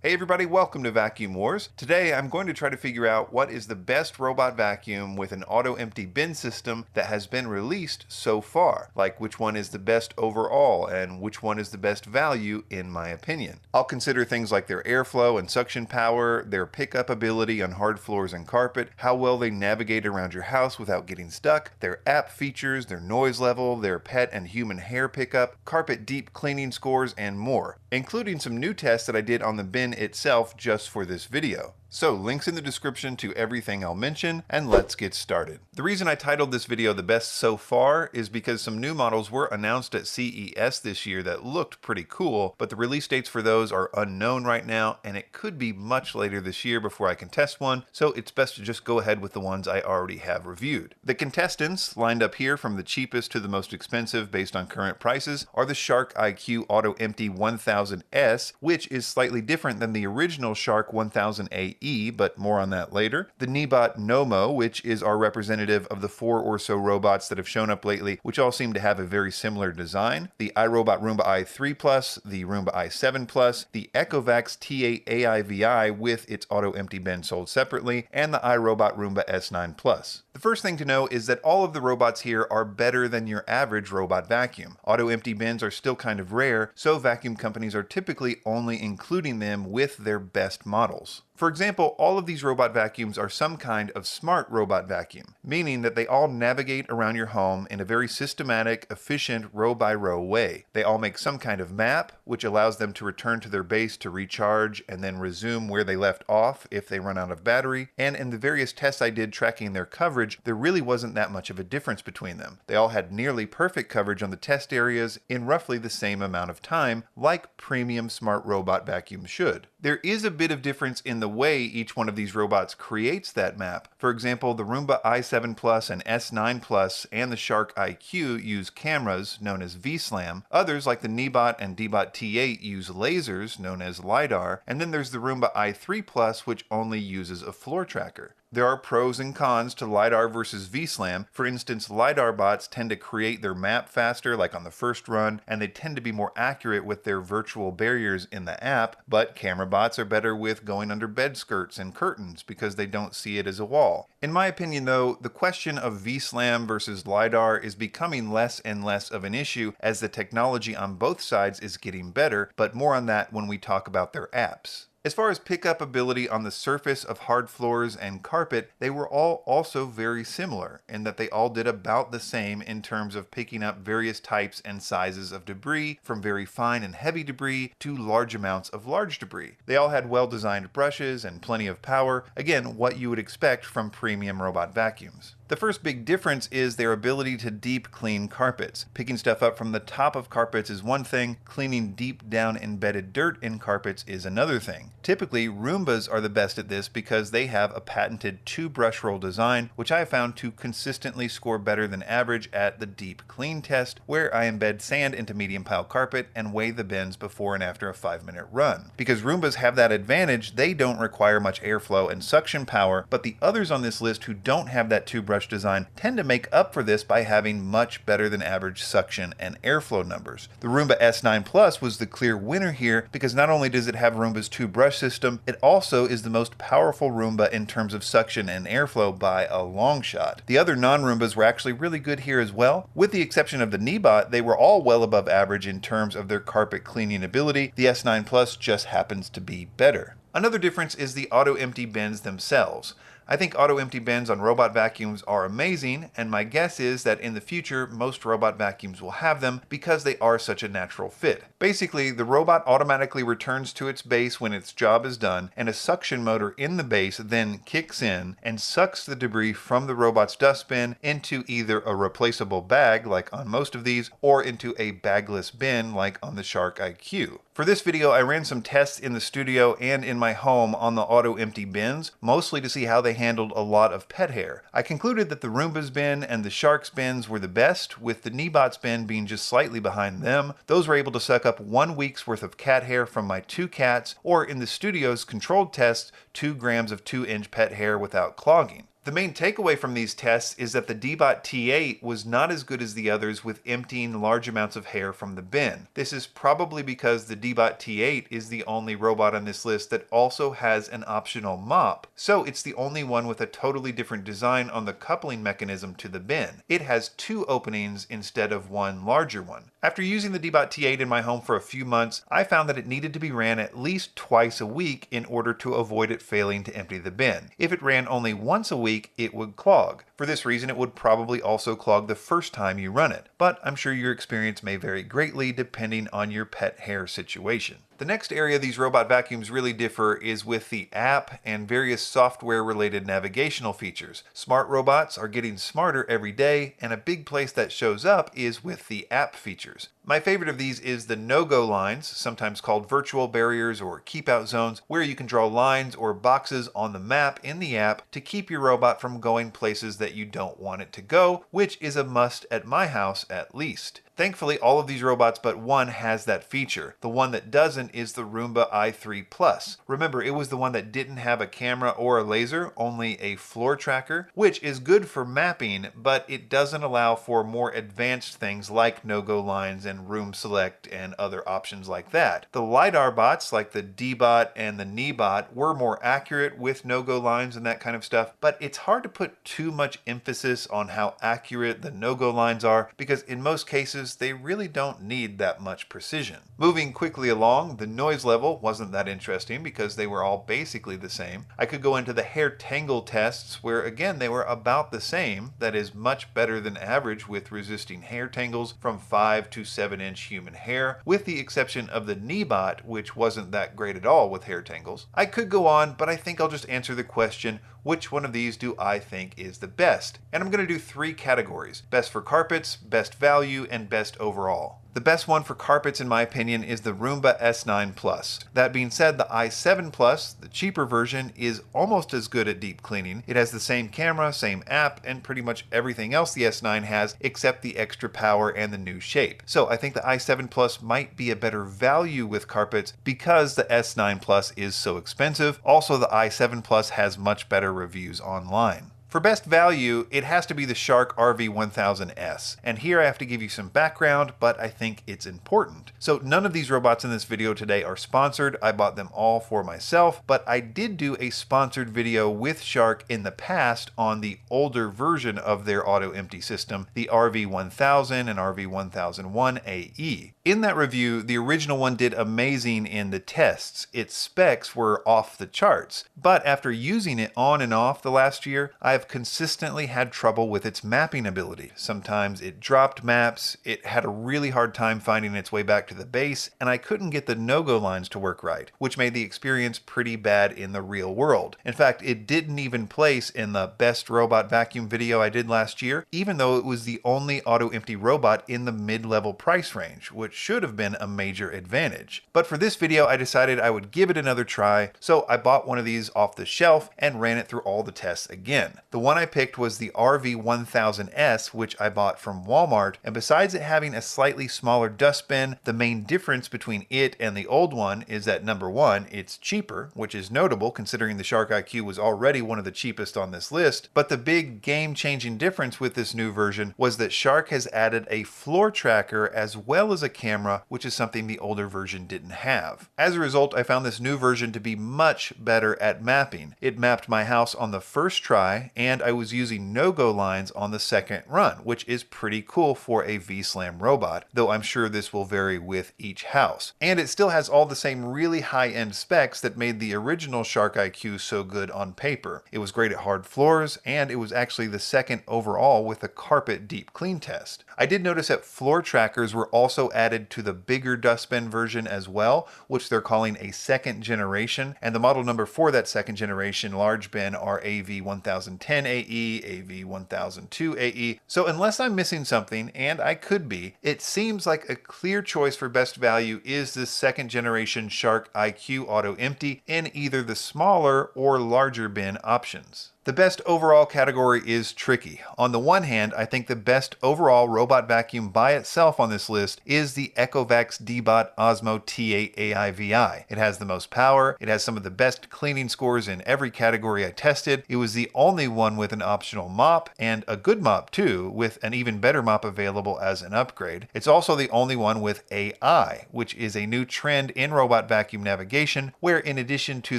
Hey everybody, welcome to Vacuum Wars. Today I'm going to try to figure out what is the best robot vacuum with an auto-empty bin system that has been released so far. Like which one is the best overall and which one is the best value in my opinion. I'll consider things like their airflow and suction power, their pickup ability on hard floors and carpet, how well they navigate around your house without getting stuck, their app features, their noise level, their pet and human hair pickup, carpet deep cleaning scores, and more, including some new tests that I did on the bin itself just for this video. So links in the description to everything I'll mention, and let's get started. The reason I titled this video the best so far is because some new models were announced at CES this year that looked pretty cool, but the release dates for those are unknown right now, and it could be much later this year before I can test one, so it's best to just go ahead with the ones I already have reviewed. The contestants, lined up here from the cheapest to the most expensive based on current prices, are the Shark IQ Auto Empty 1000S, which is slightly different than the original Shark 1000AE, but more on that later. The Neabot Nomo, which is our representative of the 4 or so robots that have shown up lately, which all seem to have a very similar design. The iRobot Roomba i3 Plus, the Roomba i7 Plus, the Echovacs T8 AIVI with its auto empty bin sold separately, and the iRobot Roomba S9 Plus. The first thing to know is that all of the robots here are better than your average robot vacuum. Auto empty bins are still kind of rare, so vacuum companies are typically only including them with their best models. For example, all of these robot vacuums are some kind of smart robot vacuum, meaning that they all navigate around your home in a very systematic, efficient, row-by-row way. They all make some kind of map, which allows them to return to their base to recharge and then resume where they left off if they run out of battery, and in the various tests I did tracking their coverage, there really wasn't that much of a difference between them. They all had nearly perfect coverage on the test areas in roughly the same amount of time, like premium smart robot vacuums should. There is a bit of difference in the way each one of these robots creates that map. For example, the Roomba i7 Plus and S9 Plus and the Shark IQ use cameras, known as Vslam. Others, like the Neabot and Deebot T8, use lasers, known as Lidar. And then there's the Roomba i3 Plus, which only uses a floor tracker. There are pros and cons to Lidar versus Vslam. For instance, Lidar bots tend to create their map faster, like on the first run, and they tend to be more accurate with their virtual barriers in the app, but camera bots are better with going under bed skirts and curtains because they don't see it as a wall. In my opinion though, the question of Vslam versus Lidar is becoming less and less of an issue as the technology on both sides is getting better, but more on that when we talk about their apps. As far as pickup ability on the surface of hard floors and carpet, they were all also very similar in that they all did about the same in terms of picking up various types and sizes of debris, from very fine and heavy debris to large amounts of large debris. They all had well-designed brushes and plenty of power, again, what you would expect from premium robot vacuums. The first big difference is their ability to deep clean carpets. Picking stuff up from the top of carpets is one thing, cleaning deep down embedded dirt in carpets is another thing. Typically, Roombas are the best at this because they have a patented 2-brush roll design, which I have found to consistently score better than average at the deep clean test, where I embed sand into medium pile carpet and weigh the bins before and after a 5-minute run. Because Roombas have that advantage, they don't require much airflow and suction power, but the others on this list who don't have that 2-brush design tend to make up for this by having much better than average suction and airflow numbers. The Roomba S9 Plus was the clear winner here because not only does it have Roomba's 2-brush system, it also is the most powerful Roomba in terms of suction and airflow by a long shot. The other non-Roombas were actually really good here as well. With the exception of the Neabot, they were all well above average in terms of their carpet cleaning ability. The S9 Plus just happens to be better. Another difference is the auto-empty bins themselves. I think auto-empty bins on robot vacuums are amazing, and my guess is that in the future most robot vacuums will have them because they are such a natural fit. Basically, the robot automatically returns to its base when its job is done, and a suction motor in the base then kicks in and sucks the debris from the robot's dustbin into either a replaceable bag, like on most of these, or into a bagless bin, like on the Shark IQ. For this video, I ran some tests in the studio and in my home on the auto-empty bins, mostly to see how they handled a lot of pet hair. I concluded that the Roomba's bin and the Shark's bins were the best, with the Neabot's bin being just slightly behind them. Those were able to suck up 1 week's worth of cat hair from my 2 cats, or in the studio's controlled tests, 2 grams of 2-inch pet hair without clogging. The main takeaway from these tests is that the Deebot T8 was not as good as the others with emptying large amounts of hair from the bin. This is probably because the Deebot T8 is the only robot on this list that also has an optional mop, so it's the only one with a totally different design on the coupling mechanism to the bin. It has 2 openings instead of one larger one. After using the Deebot T8 in my home for a few months, I found that it needed to be ran at least twice a week in order to avoid it failing to empty the bin. If it ran only once a week, it would clog. For this reason, it would probably also clog the first time you run it, but I'm sure your experience may vary greatly depending on your pet hair situation. The next area these robot vacuums really differ is with the app and various software-related navigational features. Smart robots are getting smarter every day, and a big place that shows up is with the app features. My favorite of these is the no-go lines, sometimes called virtual barriers or keep-out zones, where you can draw lines or boxes on the map in the app to keep your robot from going places that you don't want it to go, which is a must at my house at least. Thankfully, all of these robots but one has that feature. The one that doesn't is the Roomba i3 Plus. Remember, it was the one that didn't have a camera or a laser, only a floor tracker, which is good for mapping, but it doesn't allow for more advanced things like no-go lines and room select and other options like that. The Lidar bots, like the Deebot and the Neabot, were more accurate with no-go lines and that kind of stuff, but it's hard to put too much emphasis on how accurate the no-go lines are, because in most cases, they really don't need that much precision. Moving quickly along, the noise level wasn't that interesting because they were all basically the same. I could go into the hair tangle tests where again they were about the same, that is much better than average with resisting hair tangles from 5 to 7 inch human hair, with the exception of the Neabot, which wasn't that great at all with hair tangles. I could go on, but I think I'll just answer the question, which one of these do I think is the best? And I'm going to do 3 categories: best for carpets, best value, and best overall. The best one for carpets, in my opinion, is the Roomba S9 Plus. That being said, the i7 Plus, the cheaper version, is almost as good at deep cleaning. It has the same camera, same app, and pretty much everything else the S9 has except the extra power and the new shape. So I think the i7 Plus might be a better value with carpets because the S9 Plus is so expensive. Also, the i7 Plus has much better reviews online. For best value, it has to be the Shark RV1000S, and here I have to give you some background, but I think it's important. So none of these robots in this video today are sponsored. I bought them all for myself, but I did do a sponsored video with Shark in the past on the older version of their auto empty system, the RV1000 and RV1001 AE. In that review, the original one did amazing in the tests. Its specs were off the charts, but after using it on and off the last year, I've consistently had trouble with its mapping ability. Sometimes it dropped maps, it had a really hard time finding its way back to the base, and I couldn't get the no-go lines to work right, which made the experience pretty bad in the real world. In fact, it didn't even place in the best robot vacuum video I did last year, even though it was the only auto-empty robot in the mid-level price range, which should have been a major advantage. But for this video, I decided I would give it another try, so I bought one of these off the shelf and ran it through all the tests again. The one I picked was the RV1000S, which I bought from Walmart, and besides it having a slightly smaller dustbin, the main difference between it and the old one is that number one, it's cheaper, which is notable considering the Shark IQ was already one of the cheapest on this list, but the big game-changing difference with this new version was that Shark has added a floor tracker as well as a camera, which is something the older version didn't have. As a result, I found this new version to be much better at mapping. It mapped my house on the first try, and I was using no-go lines on the second run, which is pretty cool for a Vslam robot, though I'm sure this will vary with each house. And it still has all the same really high-end specs that made the original Shark IQ so good on paper. It was great at hard floors, and it was actually the second overall with the carpet deep clean test. I did notice that floor trackers were also added to the bigger dustbin version as well, which they're calling a second generation, and the model number for that second generation large bin are AIVI1010 AE, AIVI1002 AE. So unless I'm missing something, and I could be, it seems like a clear choice for best value is this second generation Shark IQ Auto Empty in either the smaller or larger bin options. The best overall category is tricky. On the one hand, I think the best overall robot vacuum by itself on this list is the Ecovacs Deebot Osmo T8 AIVI. It has the most power, it has some of the best cleaning scores in every category I tested. It was the only one with an optional mop, and a good mop too, with an even better mop available as an upgrade. It's also the only one with AI, which is a new trend in robot vacuum navigation, where in addition to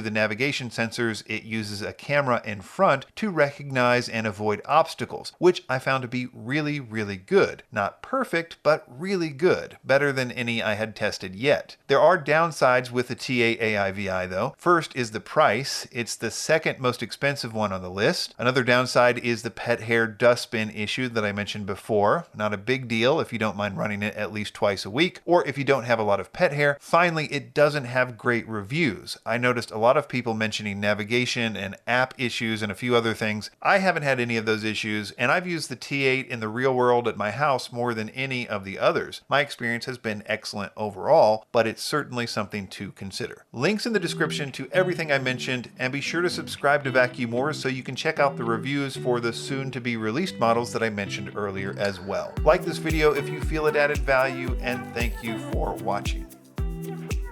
the navigation sensors, it uses a camera in front to recognize and avoid obstacles, which I found to be really, really good. Not perfect, but really good. Better than any I had tested yet. There are downsides with the T8 AIVI though. First is the price. It's the second most expensive one on the list. Another downside is the pet hair dustbin issue that I mentioned before. Not a big deal if you don't mind running it at least twice a week, or if you don't have a lot of pet hair. Finally, it doesn't have great reviews. I noticed a lot of people mentioning navigation and app issues and a few other things. I haven't had any of those issues, and I've used the T8 in the real world at my house more than any of the others. My experience has been excellent overall, but it's certainly something to consider. Links in the description to everything I mentioned, and be sure to subscribe to Vacuum Wars so you can check out the reviews for the soon-to-be-released models that I mentioned earlier as well. Like this video if you feel it added value, and thank you for watching.